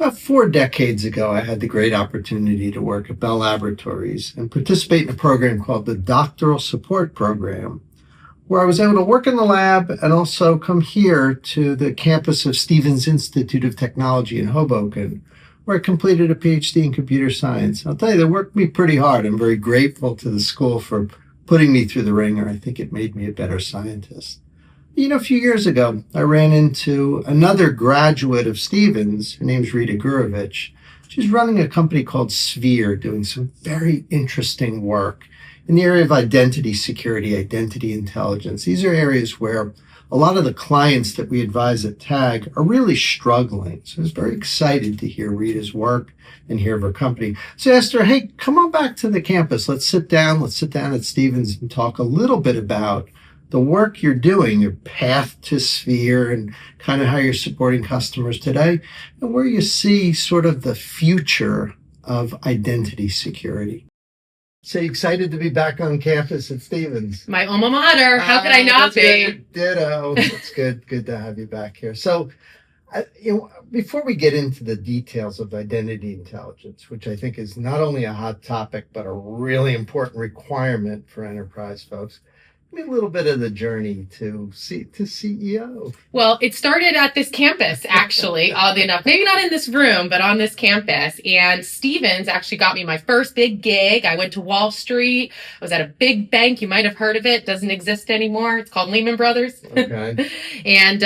About 4 decades ago, I had the great opportunity to work at Bell Laboratories and participate in a program called the Doctoral Support Program, where I was able to work in the lab and also come here to the campus of Stevens Institute of Technology in Hoboken, where I completed a PhD in computer science. I'll tell you, they worked me pretty hard. I'm very grateful to the school for putting me through the ringer. I think it made me a better scientist. A few years ago, I ran into another graduate of Stevens. Her name's Rita Gurevich. She's running a company called Sphere, doing some very interesting work in the area of identity security, identity intelligence. These are areas where a lot of the clients that we advise at TAG are really struggling. So I was very excited to hear Rita's work and hear of her company. So I asked her, hey, come on back to the campus. Let's sit down at Stevens and talk a little bit about the work you're doing, your path to Sphere, and kind of how you're supporting customers today, and where you see sort of the future of identity security. So excited to be back on campus at Stevens. My alma mater. How could I not be? Good. Ditto. It's good to have you back here. So, before we get into the details of identity intelligence, which I think is not only a hot topic, but a really important requirement for enterprise folks, give me a little bit of the journey to CEO. Well, it started at this campus, actually, oddly enough. Maybe not in this room, but on this campus. And Stevens actually got me my first big gig. I went to Wall Street. I was at a big bank. You might have heard of it. Doesn't exist anymore. It's called Lehman Brothers. Okay. And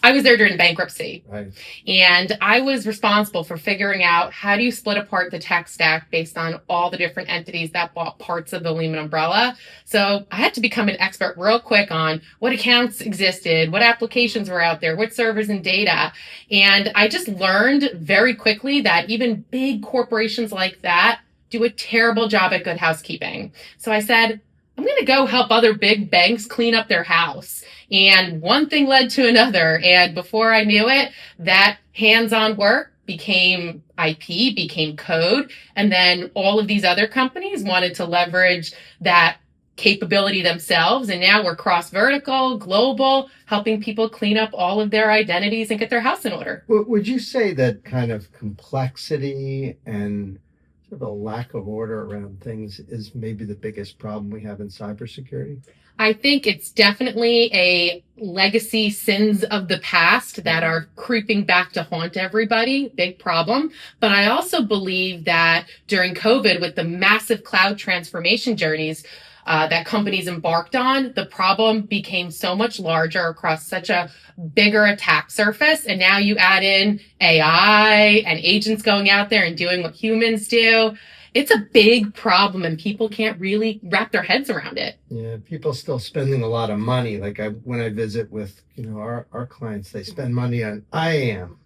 I was there during bankruptcy. Right. And I was responsible for figuring out how do you split apart the tech stack based on all the different entities that bought parts of the Lehman umbrella. So I had to become an expert real quick on what accounts existed, what applications were out there, what servers and data. And I just learned very quickly that even big corporations like that do a terrible job at good housekeeping. So I said, I'm going to go help other big banks clean up their house. And one thing led to another. And before I knew it, that hands-on work became IP, became code. And then all of these other companies wanted to leverage that capability themselves. And now we're cross-vertical, global, helping people clean up all of their identities and get their house in order. Would you say that kind of complexity and sort of a lack of order around things is maybe the biggest problem we have in cybersecurity? I think it's definitely a legacy sins of the past that are creeping back to haunt everybody. Big problem. But I also believe that during COVID, with the massive cloud transformation journeys that companies embarked on, the problem became so much larger across such a bigger attack surface. And now you add in AI and agents going out there and doing what humans do. It's a big problem and people can't really wrap their heads around it. Yeah, people still spending a lot of money. Like when I visit with, our clients, they spend money on IAM,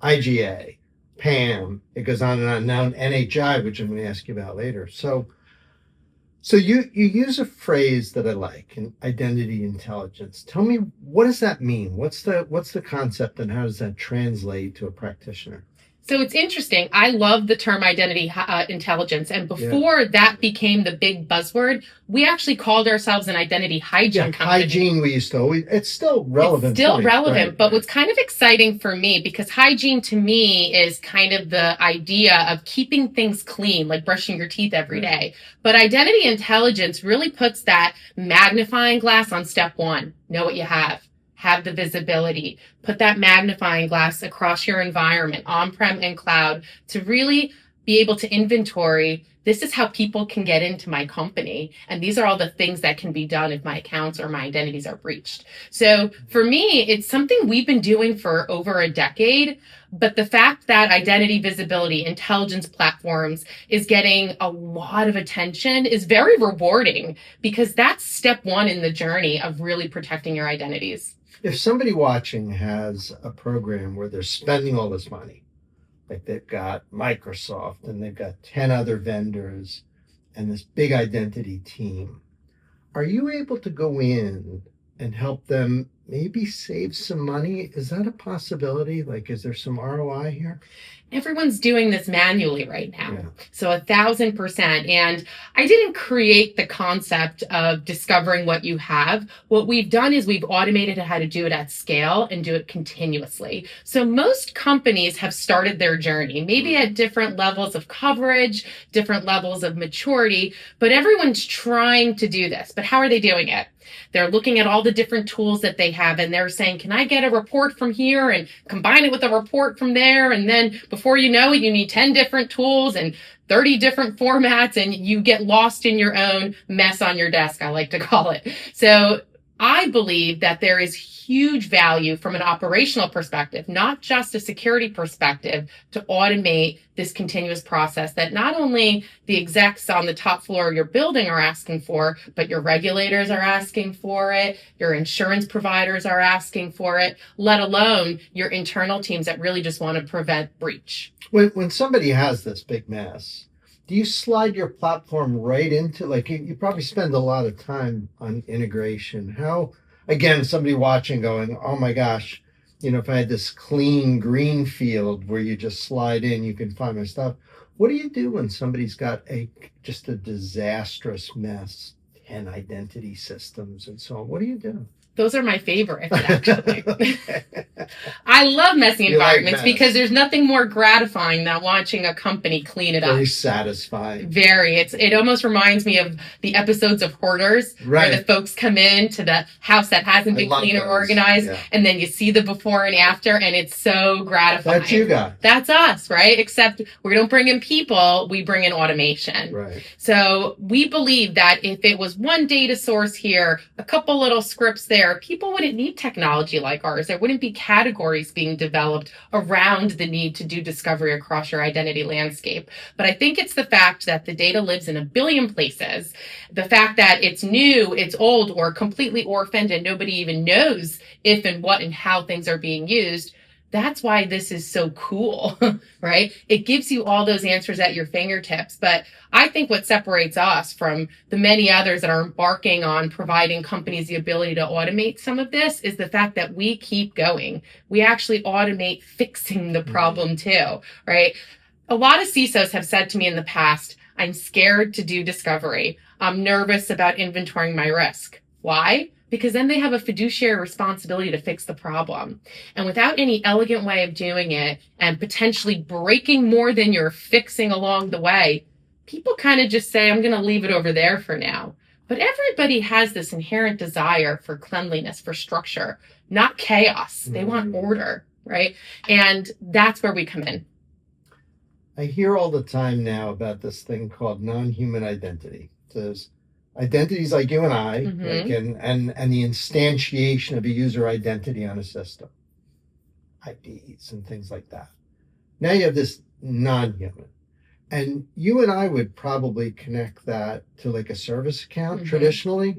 IGA, PAM. It goes on and on. Now NHI, which I'm going to ask you about later. So you use a phrase that I like, in identity intelligence. Tell me, what does that mean? What's the concept and how does that translate to a practitioner? So it's interesting. I love the term identity intelligence. And before that became the big buzzword, we actually called ourselves an identity hygiene company. Hygiene, we used to always, it's still relevant. It's still relevant. Right, but what's kind of exciting for me, because hygiene to me is kind of the idea of keeping things clean, like brushing your teeth every day. But identity intelligence really puts that magnifying glass on step one. Know what you have the visibility, put that magnifying glass across your environment, on-prem and cloud, to really be able to inventory. This is how people can get into my company. And these are all the things that can be done if my accounts or my identities are breached. So for me, it's something we've been doing for over a decade. But the fact that identity visibility, intelligence platforms is getting a lot of attention is very rewarding, because that's step one in the journey of really protecting your identities. If somebody watching has a program where they're spending all this money, like they've got Microsoft and they've got 10 other vendors and this big identity team, are you able to go in and help them maybe save some money? Is that a possibility? Like, is there some ROI here? Everyone's doing this manually right now. Yeah. So 1,000%. And I didn't create the concept of discovering what you have. What we've done is we've automated how to do it at scale and do it continuously. So most companies have started their journey, maybe at different levels of coverage, different levels of maturity, but everyone's trying to do this. But how are they doing it? They're looking at all the different tools that they have and they're saying, can I get a report from here and combine it with a report from there? And then before you know it, you need 10 different tools and 30 different formats and you get lost in your own mess on your desk, I like to call it. So I believe that there is huge value from an operational perspective, not just a security perspective, to automate this continuous process that not only the execs on the top floor of your building are asking for, but your regulators are asking for it, your insurance providers are asking for it, let alone your internal teams that really just want to prevent breach. When somebody has this big mess, do you slide your platform right into, like, you probably spend a lot of time on integration. How, again, somebody watching going, oh my gosh, if I had this clean green field where you just slide in, you can find my stuff. What do you do when somebody's got just a disastrous mess and identity systems and so on? What do you do? Those are my favorites, actually. I love messy environments because there's nothing more gratifying than watching a company clean it up. Very satisfying. Very. It almost reminds me of the episodes of Hoarders, right, where the folks come in to the house that hasn't been clean or organized, and then you see the before and after, and it's so gratifying. That's you guys. That's us, right? Except we don't bring in people, we bring in automation. Right. So we believe that if it was one data source here, a couple little scripts there, people wouldn't need technology like ours. There wouldn't be categories being developed around the need to do discovery across your identity landscape. But I think it's the fact that the data lives in a billion places, the fact that it's new, it's old, or completely orphaned, and nobody even knows if and what and how things are being used. That's why this is so cool, right? It gives you all those answers at your fingertips. But I think what separates us from the many others that are embarking on providing companies the ability to automate some of this is the fact that we keep going. We actually automate fixing the problem too, right? A lot of CISOs have said to me in the past, I'm scared to do discovery. I'm nervous about inventorying my risk. Why? Because then they have a fiduciary responsibility to fix the problem. And without any elegant way of doing it and potentially breaking more than you're fixing along the way, people kind of just say, I'm going to leave it over there for now. But everybody has this inherent desire for cleanliness, for structure, not chaos. They want order, right? And that's where we come in. I hear all the time now about this thing called non-human identity. There's identities like you and I, like, and the instantiation of a user identity on a system, IDs and things like that. Now you have this non-human, and you and I would probably connect that to like a service account traditionally,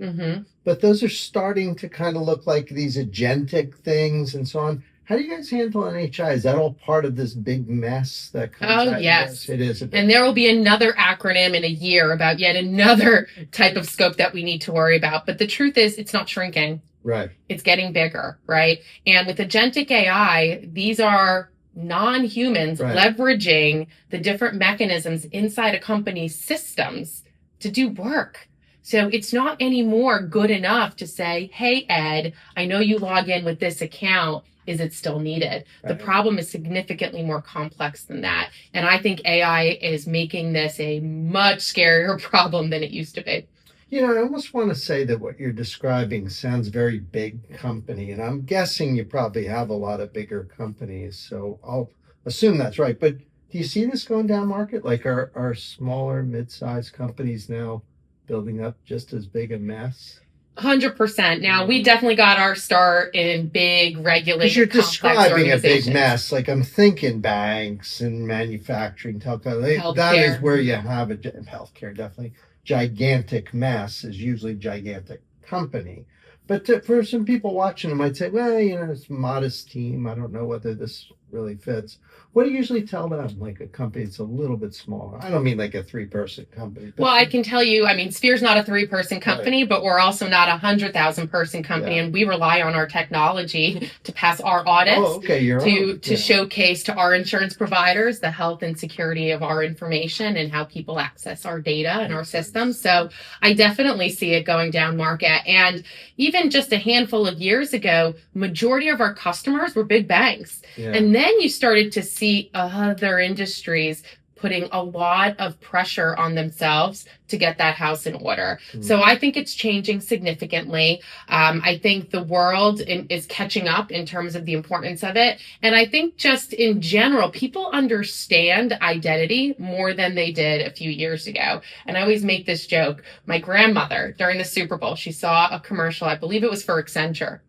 but those are starting to kind of look like these agentic things and so on. How do you guys handle NHI? Is that all part of this big mess that comes out? Oh, yes. It is. And there will be another acronym in a year about yet another type of scope that we need to worry about. But the truth is, it's not shrinking. Right. It's getting bigger, right? And with agentic AI, these are non-humans leveraging the different mechanisms inside a company's systems to do work. So it's not anymore good enough to say, hey, Ed, I know you log in with this account. Is it still needed? Right. The problem is significantly more complex than that. And I think AI is making this a much scarier problem than it used to be. I almost want to say that what you're describing sounds very big company. And I'm guessing you probably have a lot of bigger companies. So I'll assume that's right. But do you see this going down market? Like are smaller, mid-sized companies now building up just as big a mess? 100%. Now, we definitely got our start in big, regulated, you're complex describing a big organizations. mess. Like I'm thinking banks and manufacturing, telco. That is where you have healthcare, definitely. Gigantic mess is usually gigantic company. But for some people watching, it might say, well, it's a modest team. I don't know whether this really fits. What do you usually tell them, like a company that's a little bit smaller? I don't mean like a 3-person company. But Well, I can tell you, I mean, Sphere's not a 3-person company, Right. but we're also not a 100,000-person company, Yeah. and we rely on our technology to pass our audits, Oh, okay, you're on. to showcase to our insurance providers the health and security of our information and how people access our data and our Makes sense. systems. So I definitely see it going down market. And even just a handful of years ago, majority of our customers were big banks. Yeah. And then you started to see other industries putting a lot of pressure on themselves to get that house in order. So I think it's changing significantly. I think the world is catching up in terms of the importance of it. And I think just in general, people understand identity more than they did a few years ago. And I always make this joke. My grandmother, during the Super Bowl, she saw a commercial, I believe it was for Accenture.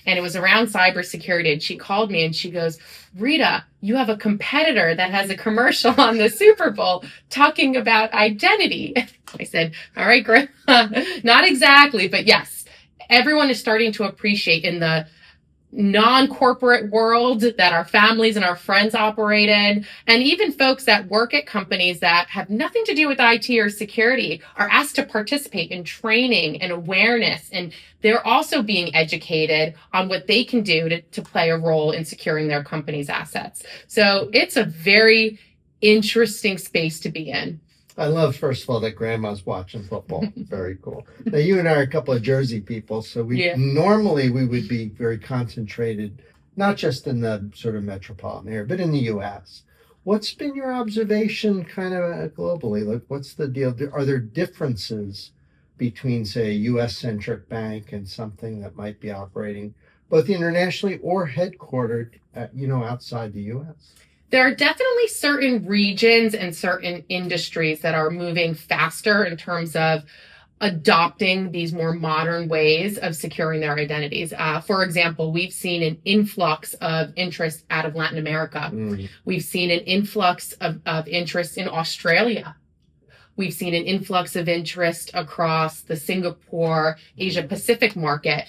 And it was around cybersecurity. And she called me and she goes, Rita, you have a competitor that has a commercial on the Super Bowl talking about identity. I said, all right, Grandma, not exactly, but yes, everyone is starting to appreciate in the non-corporate world that our families and our friends operate in, and even folks that work at companies that have nothing to do with IT or security are asked to participate in training and awareness, and they're also being educated on what they can do to play a role in securing their company's assets. So it's a very interesting space to be in. I love, first of all, that grandma's watching football. Very cool. Now, you and I are a couple of Jersey people, so normally we would be very concentrated, not just in the sort of metropolitan area, but in the U.S. What's been your observation kind of globally? Like, what's the deal? Are there differences between, say, a U.S.-centric bank and something that might be operating both internationally or headquartered, outside the U.S.? There are definitely certain regions and certain industries that are moving faster in terms of adopting these more modern ways of securing their identities. For example, we've seen an influx of interest out of Latin America. We've seen an influx of interest in Australia. We've seen an influx of interest across the Singapore, Asia Pacific market.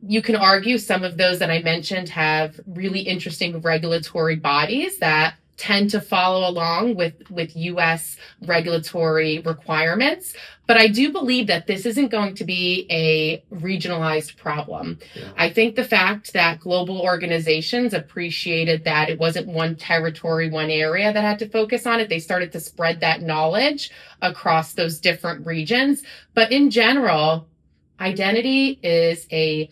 You can argue some of those that I mentioned have really interesting regulatory bodies that tend to follow along with U.S. regulatory requirements. But I do believe that this isn't going to be a regionalized problem. Yeah. I think the fact that global organizations appreciated that it wasn't one territory, one area that had to focus on it, they started to spread that knowledge across those different regions. But in general, identity is a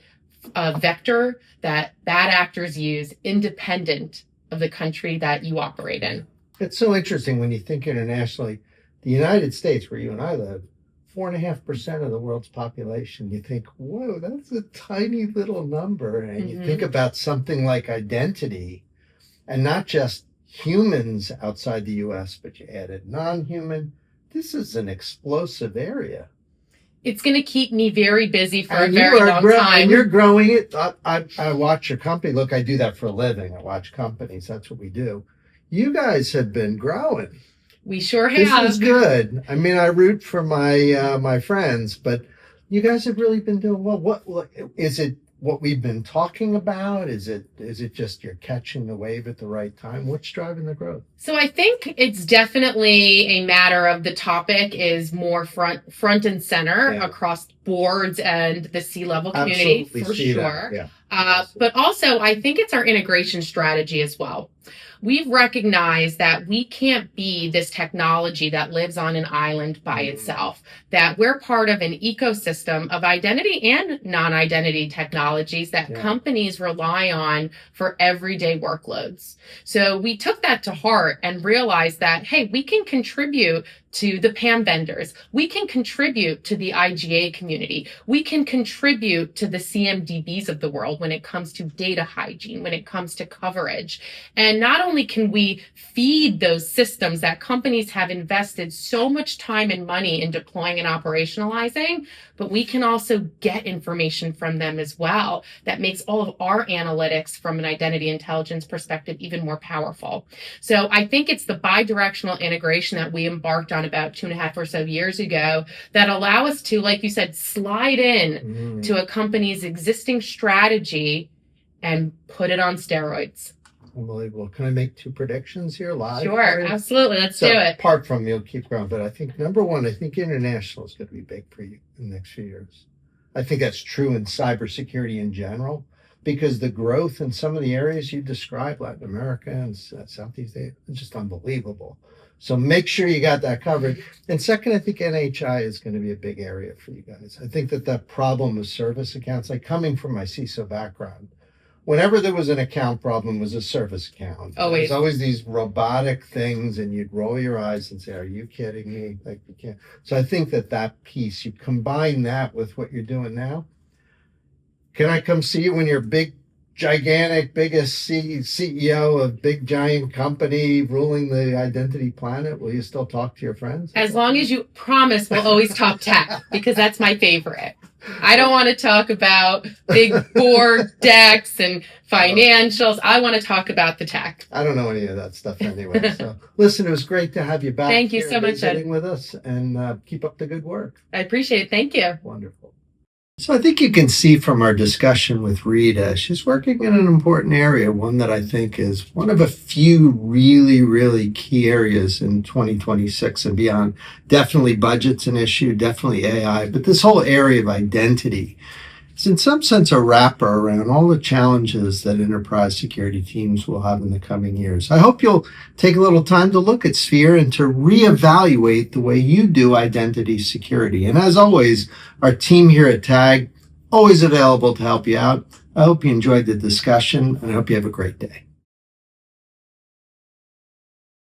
vector that bad actors use independent of the country that you operate in. It's so interesting when you think internationally. The United States, where you and I live, 4.5% of the world's population. You think, whoa, that's a tiny little number. And you think about something like identity, and not just humans outside the U.S., but you added non-human. This is an explosive area. It's going to keep me very busy for a very long time. And you're growing it. I watch your company. Look, I do that for a living. I watch companies. That's what we do. You guys have been growing. We sure have. This is good. I mean, I root for my friends, but you guys have really been doing well. What is it? What we've been talking about? Is it just you're catching the wave at the right time? What's driving the growth? So I think it's definitely a matter of the topic is more front and center across boards and the C-level community. Absolutely, for sure. Yeah. But also I think it's our integration strategy as well. We've recognized that we can't be this technology that lives on an island by itself, that we're part of an ecosystem of identity and non-identity technologies that companies rely on for everyday workloads. So we took that to heart and realized that, hey, we can contribute to the PAM vendors. We can contribute to the IGA community. We can contribute to the CMDBs of the world when it comes to data hygiene, when it comes to coverage. And not only can we feed those systems that companies have invested so much time and money in deploying and operationalizing, but we can also get information from them as well that makes all of our analytics from an identity intelligence perspective even more powerful. So I think it's the bi-directional integration that we embarked on about 2.5 or so years ago that allow us to, like you said, slide in to a company's existing strategy and put it on steroids. Unbelievable. Can I make 2 predictions here live? Sure, absolutely. Let's So do it. apart from you'll keep growing, but I think number one, I think international is going to be big for you in the next few years. I think that's true in cybersecurity in general, because the growth in some of the areas you described, Latin America and Southeast Asia, is just unbelievable. So make sure you got that covered. And second, I think NHI is going to be a big area for you guys. I think that problem of service accounts, like coming from my CISO background, whenever there was an account problem, it was a service account. Always. There's always these robotic things, and you'd roll your eyes and say, "Are you kidding me?" Like, you can't. So I think that piece, you combine that with what you're doing now. Can I come see you when you're big, gigantic, biggest CEO of big giant company ruling the identity planet? Will you still talk to your friends? As long as you promise we'll always talk tech, because that's my favorite. I don't want to talk about big board decks and financials. I want to talk about the tech. I don't know any of that stuff anyway. So listen, it was great to have you back. Thank you here so much, visiting with us, and keep up the good work. I appreciate it. Thank you. Wonderful. So I think you can see from our discussion with Rita, she's working in an important area, one that I think is one of a few really, really key areas in 2026 and beyond. Definitely budget's an issue, definitely AI, but this whole area of identity is in some sense a wrapper around all the challenges that enterprise security teams will have in the coming years. I hope you'll take a little time to look at Sphere and to reevaluate the way you do identity security. And as always, our team here at TAG, always available to help you out. I hope you enjoyed the discussion, and I hope you have a great day.